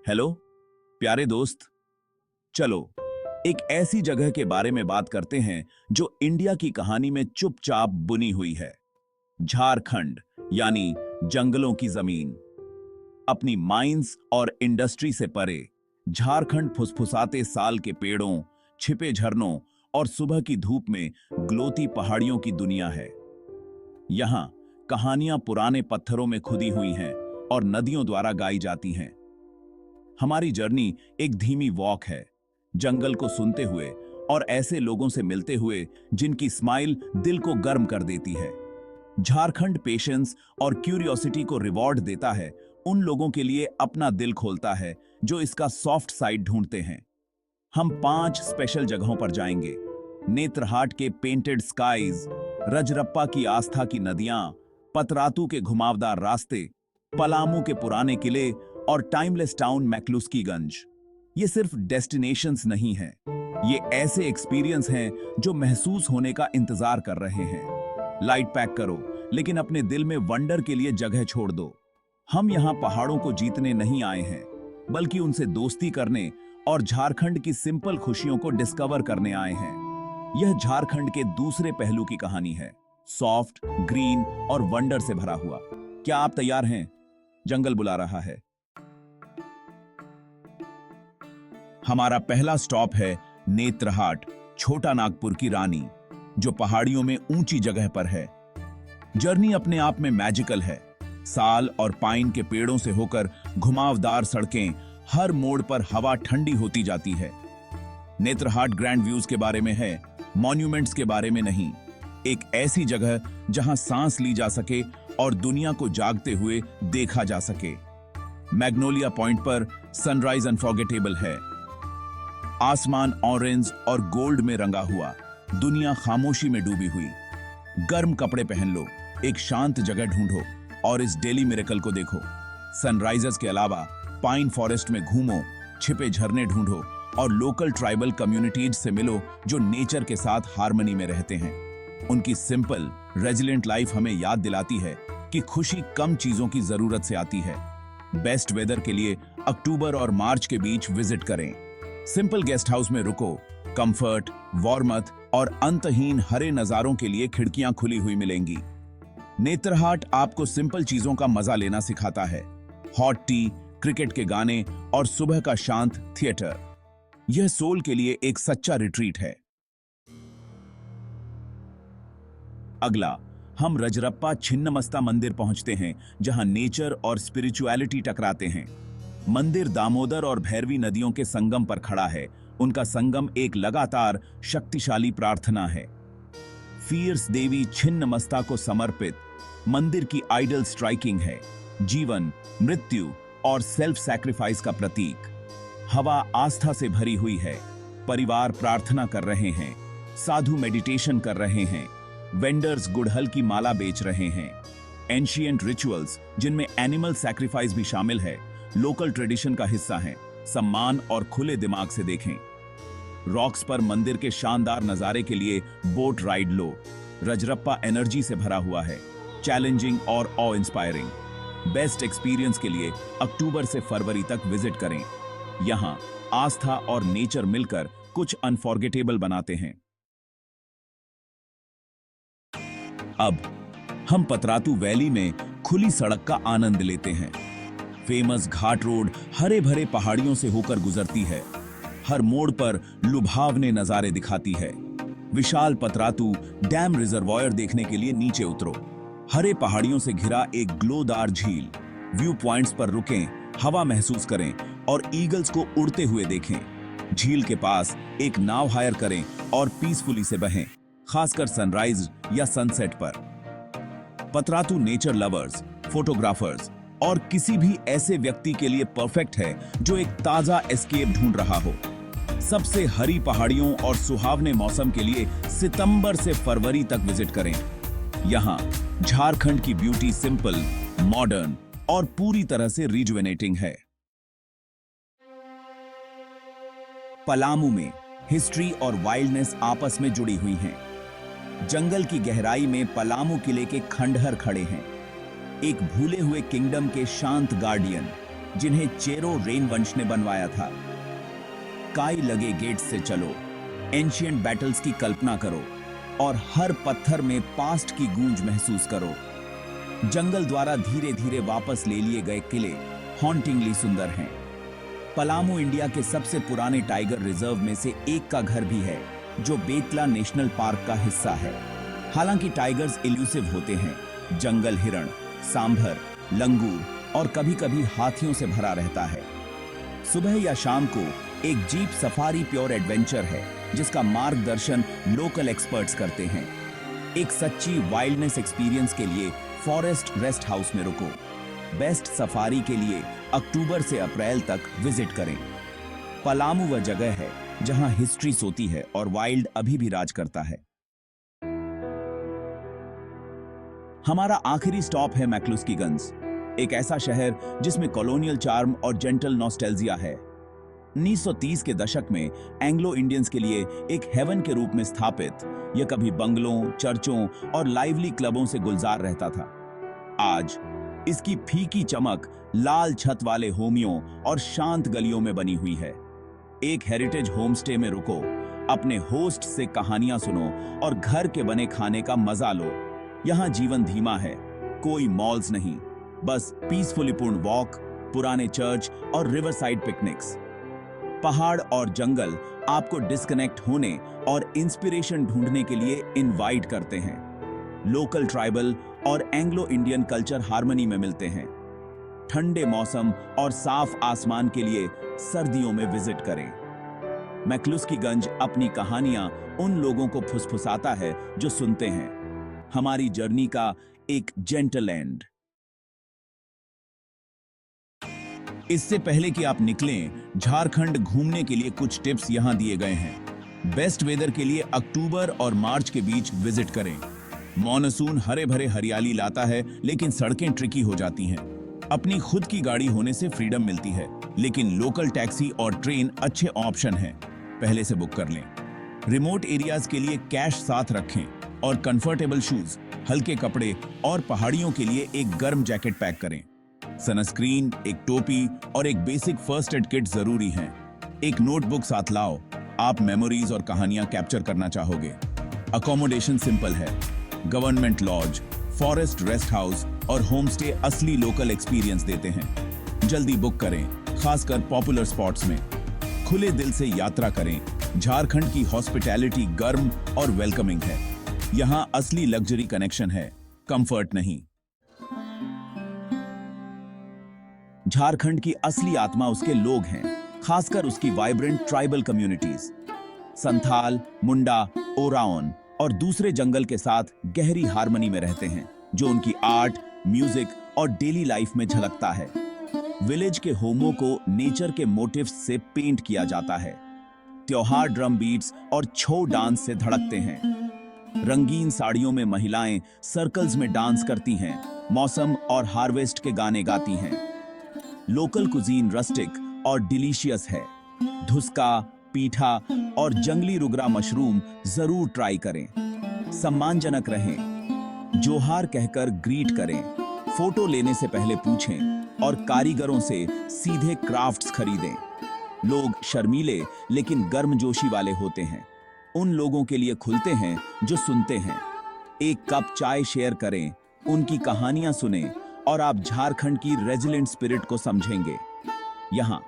Hello प्यारे दोस्त, चलो एक ऐसी जगह के बारे में बात करते हैं जो इंडिया की कहानी में चुपचाप बुनी हुई है। झारखंड, यानी जंगलों की जमीन। अपनी माइंस और इंडस्ट्री से परे झारखंड फुसफुसाते साल के पेड़ों, छिपे झरनों और सुबह की धूप में ग्लोती पहाड़ियों की दुनिया है। यहां कहानियां पुराने पत्थरों में खुदी हुई हैं और नदियों द्वारा गाई जाती हैं। हमारी जर्नी एक धीमी वॉक है, जंगल को सुनते हुए और ऐसे लोगों से मिलते हुए जिनकी स्माइल दिल को गर्म कर देती है। झारखंड पेशेंस और क्यूरियोसिटी को रिवॉर्ड देता है, उन लोगों के लिए अपना दिल खोलता है जो इसका सॉफ्ट साइड ढूंढते हैं। हम 5 स्पेशल जगहों पर जाएंगे। नेत्रहाट के पेंटेड स्काईज, रजरप्पा की आस्था की नदियां, पतरातू के घुमावदार रास्ते, पलामू के पुराने किले और टाइमलेस टाउन मैक्लुस्कीगंज। ये सिर्फ डेस्टिनेशंस नहीं हैं, ये ऐसे एक्सपीरियंस हैं जो महसूस होने का इंतजार कर रहे हैं। लाइट पैक करो, लेकिन अपने दिल में वंडर के लिए जगह छोड़ दो। हम यहाँ पहाड़ों को जीतने नहीं आए हैं, बल्कि उनसे दोस्ती करने और झारखंड की सिंपल खुशियों को डिस्कवर करने आए हैं। यह झारखंड के दूसरे पहलू की कहानी है, सॉफ्ट, ग्रीन और वंडर से भरा हुआ। क्या आप तैयार हैं? जंगल बुला रहा है। हमारा पहला स्टॉप है नेत्रहाट, छोटा नागपुर की रानी, जो पहाड़ियों में ऊंची जगह पर है। जर्नी अपने आप में मैजिकल है। साल और पाइन के पेड़ों से होकर घुमावदार सड़कें, हर मोड़ पर हवा ठंडी होती जाती है। नेत्रहाट ग्रैंड व्यूज के बारे में है, मॉन्यूमेंट्स के बारे में नहीं। एक ऐसी जगह जहां सांस ली जा सके और दुनिया को जागते हुए देखा जा सके। मैग्नोलिया पॉइंट पर सनराइज अनफॉरगेटेबल है। आसमान ऑरेंज और गोल्ड में रंगा हुआ, दुनिया खामोशी में डूबी हुई। गर्म कपड़े पहन लो, एक शांत जगह ढूंढो और इस डेली मिरेकल को देखो। सनराइजर्स के अलावा पाइन फॉरेस्ट में घूमो, छिपे झरने ढूंढो और लोकल ट्राइबल कम्युनिटीज से मिलो जो नेचर के साथ हार्मनी में रहते हैं। उनकी सिंपल, रेजिलिएंट लाइफ हमें याद दिलाती है कि खुशी कम चीजों की जरूरत से आती है। बेस्ट वेदर के लिए अक्टूबर और मार्च के बीच विजिट करें। सिंपल गेस्ट हाउस में रुको, कंफर्ट, वार्मथ और अंतहीन हरे नजारों के लिए खिड़कियां खुली हुई मिलेंगी। नेत्रहाट आपको सिंपल चीजों का मजा लेना सिखाता है। हॉट टी, क्रिकेट के गाने और सुबह का शांत थिएटर, यह सोल के लिए एक सच्चा रिट्रीट है। अगला हम रजरप्पा छिन्नमस्ता मंदिर पहुंचते हैं, जहां नेचर और स्पिरिचुअलिटी टकराते हैं। मंदिर दामोदर और भैरवी नदियों के संगम पर खड़ा है। उनका संगम एक लगातार शक्तिशाली प्रार्थना है। फियर्स देवी छिन्नमस्ता को समर्पित मंदिर की आइडल स्ट्राइकिंग है, जीवन, मृत्यु और सेल्फ सैक्रिफाइस का प्रतीक। हवा आस्था से भरी हुई है, परिवार प्रार्थना कर रहे हैं, साधु मेडिटेशन कर रहे हैं, वेंडर्स गुड़हल की माला बेच रहे हैं। एंशिएंट रिचुअल्स, जिनमें एनिमल सैक्रिफाइस भी शामिल है, लोकल ट्रेडिशन का हिस्सा हैं। सम्मान और खुले दिमाग से देखें। रॉक्स पर मंदिर के शानदार नजारे के लिए बोट राइड लो। रजरप्पा एनर्जी से भरा हुआ है, चैलेंजिंग और ऑ इंस्पायरिंग। बेस्ट एक्सपीरियंस के लिए अक्टूबर से फरवरी तक विजिट करें। यहां आस्था और नेचर मिलकर कुछ अनफॉरगेटेबल बनाते हैं। अब हम पतरातू वैली में खुली सड़क का आनंद लेते हैं। फेमस घाट रोड हरे भरे पहाड़ियों से होकर गुजरती है। हर मोड़ पर लुभावने नजारे दिखाती है। विशाल पतरातू डैम रिजर्वॉयर देखने के लिए नीचे उतरो। हरे पहाड़ियों से घिरा एक ग्लोदार झील। व्यू पॉइंट्स पर रुकें, हवा महसूस करें और ईगल्स को उड़ते हुए देखें। झील के पास एक नाव हायर करें और पीसफुली से बहें, खासकर सनराइज या सनसेट पर। पतरातू नेचर लवर्स, फोटोग्राफर्स और किसी भी ऐसे व्यक्ति के लिए परफेक्ट है जो एक ताजा एस्केप ढूंढ रहा हो। सबसे हरी पहाड़ियों और सुहावने मौसम के लिए सितंबर से फरवरी तक विजिट करें। यहां झारखंड की ब्यूटी सिंपल, मॉडर्न और पूरी तरह से रिजुवेनेटिंग है। पलामू में हिस्ट्री और वाइल्डनेस आपस में जुड़ी हुई हैं। जंगल की गहराई में पलामू किले के खंडहर खड़े हैं, एक भूले हुए किंगडम के शांत गार्डियन। जिन्हें चेरो रेन वंश ने बनवाया था। काई लगे गेट से चलो, एंशिएंट बैटल्स की कल्पना करो और हर पत्थर में पास्ट की गूंज महसूस करो। जंगल द्वारा धीरे धीरे वापस ले लिए गए किले हॉन्टिंगली सुंदर हैं। पलामू इंडिया के सबसे पुराने टाइगर रिजर्व में से एक का घर भी है, जो बेतला नेशनल पार्क का हिस्सा है। हालांकि टाइगर्स इल्यूसिव होते हैं, जंगल हिरण, सांभर, लंगूर और कभी-कभी हाथियों से भरा रहता है। सुबह या शाम को एक जीप सफारी प्योर एडवेंचर है, जिसका मार्गदर्शन लोकल एक्सपर्ट्स करते हैं। एक सच्ची वाइल्डनेस एक्सपीरियंस के लिए फॉरेस्ट रेस्ट हाउस में रुको। बेस्ट सफारी के लिए अक्टूबर से अप्रैल तक विजिट करें। पलामू वह जगह है जहां हिस्ट्री सोती है और वाइल्ड अभी भी राज करता है। हमारा आखिरी स्टॉप है मैक्लुस्कीगंज, एक ऐसा शहर जिसमें कॉलोनियल चार्म और जेंटल नॉस्टैल्जिया है। 1930 के दशक में एंग्लो इंडियंस के लिए एक हेवन के रूप में स्थापित, यह कभी बंगलों, चर्चों और लाइवली क्लबों से गुलजार रहता था। आज इसकी फीकी चमक लाल छत वाले होमियों और शांत गलियों में बनी हुई है। एक हेरिटेज होमस्टे में रुको, अपने होस्ट से कहानियां सुनो और घर के बने खाने का मजा लो। यहाँ जीवन धीमा है, कोई मॉल्स नहीं, बस पीसफुली पूर्ण वॉक, पुराने चर्च और रिवर साइड पिकनिक्स। पहाड़ और जंगल आपको डिस्कनेक्ट होने और इंस्पिरेशन ढूंढने के लिए इनवाइट करते हैं। लोकल ट्राइबल और एंग्लो इंडियन कल्चर हार्मनी में मिलते हैं। ठंडे मौसम और साफ आसमान के लिए सर्दियों में विजिट करें। मैक्लुस्कीगंज अपनी कहानियां उन लोगों को फुसफुसाता है जो सुनते हैं। हमारी जर्नी का एक जेंटल एंड। इससे पहले कि आप निकलें, झारखंड घूमने के लिए कुछ टिप्स यहां दिए गए हैं। बेस्ट वेदर के लिए अक्टूबर और मार्च के बीच विजिट करें। मॉनसून हरे भरे हरियाली लाता है, लेकिन सड़कें ट्रिकी हो जाती हैं। अपनी खुद की गाड़ी होने से फ्रीडम मिलती है, लेकिन लोकल टैक्सी और ट्रेन अच्छे ऑप्शन हैं, पहले से बुक कर लें। रिमोट एरियाज के लिए कैश साथ रखें और कंफर्टेबल शूज, हल्के कपड़े और पहाड़ियों के लिए एक गर्म जैकेट पैक करें। सनस्क्रीन, एक टोपी और एक बेसिक फर्स्ट एड किट जरूरी हैं। एक नोटबुक साथ लाओ, आप मेमोरीज और कहानियां कैप्चर करना चाहोगे। अकोमोडेशन सिंपल है, government lodge, forest rest house और होमस्टे असली लोकल एक्सपीरियंस देते हैं। जल्दी बुक करें, खासकर पॉपुलर स्पॉट्स में। खुले दिल से यात्रा करें। झारखंड की हॉस्पिटैलिटी गर्म और वेलकमिंग है। यहाँ असली लग्जरी कनेक्शन है, कंफर्ट नहीं। झारखंड की असली आत्मा उसके लोग हैं, खासकर उसकी वाइब्रेंट ट्राइबल कम्युनिटीज। संथाल, मुंडा, ओराओन और दूसरे जंगल के साथ गहरी हार्मनी में रहते हैं, जो उनकी आर्ट, म्यूजिक और डेली लाइफ में झलकता है। विलेज के होमों को नेचर के मोटिव्स से पेंट किया जाता है। त्योहार ड्रम बीट्स और छो डांस से धड़कते हैं। रंगीन साड़ियों में महिलाएं सर्कल्स में डांस करती हैं, मौसम और हार्वेस्ट के गाने गाती हैं। लोकल कुजीन रस्टिक और डिलीशियस है। धुसका, पीठा और जंगली रुगरा मशरूम जरूर ट्राई करें। सम्मानजनक रहें, जोहार कहकर ग्रीट करें, फोटो लेने से पहले पूछें और कारीगरों से सीधे क्राफ्ट्स खरीदें। लोग शर्मीले लेकिन गर्मजोशी वाले होते हैं। उन लोगों के लिए खुलते हैं जो सुनते हैं। एक कप चाय शेयर करें, उनकी कहानियां सुनें और आप झारखंड की रेजिलेंट स्पिरिट को समझेंगे। यहाँ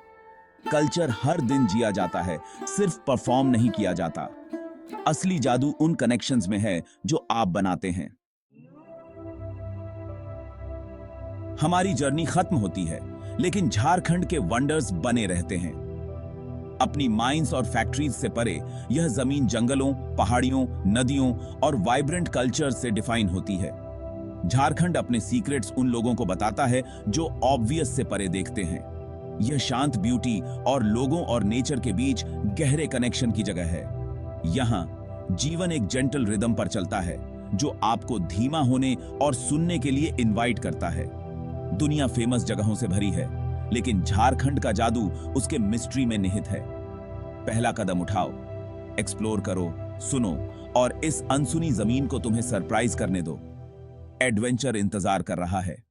कल्चर हर दिन जिया जाता है, सिर्फ परफॉर्म नहीं किया जाता। असली जादू उन कनेक्शंस में है जो आप बनाते हैं। हमारी जर्नी खत्म होती है, लेकिन झारखंड के वंडर्स बने रहते हैं। अपनी माइंस और फैक्ट्रीज से परे यह जमीन जंगलों, पहाड़ियों, नदियों और वाइब्रेंट कल्चर से डिफाइन होती है। झारखंड अपने सीक्रेट्स उन लोगों को बताता है जो ऑब्वियस से परे देखते हैं। यह शांत ब्यूटी और लोगों और नेचर के बीच गहरे कनेक्शन की जगह है। यहाँ जीवन एक जेंटल रिदम पर चलता है, जो आपको धीमा होने और सुनने के लिए इनवाइट करता है। दुनिया फेमस जगहों से भरी है, लेकिन झारखंड का जादू उसके मिस्ट्री में निहित है। पहला कदम उठाओ, एक्सप्लोर करो, सुनो और इस अनसुनी जमीन को तुम्हें सरप्राइज करने दो। एडवेंचर इंतजार कर रहा है।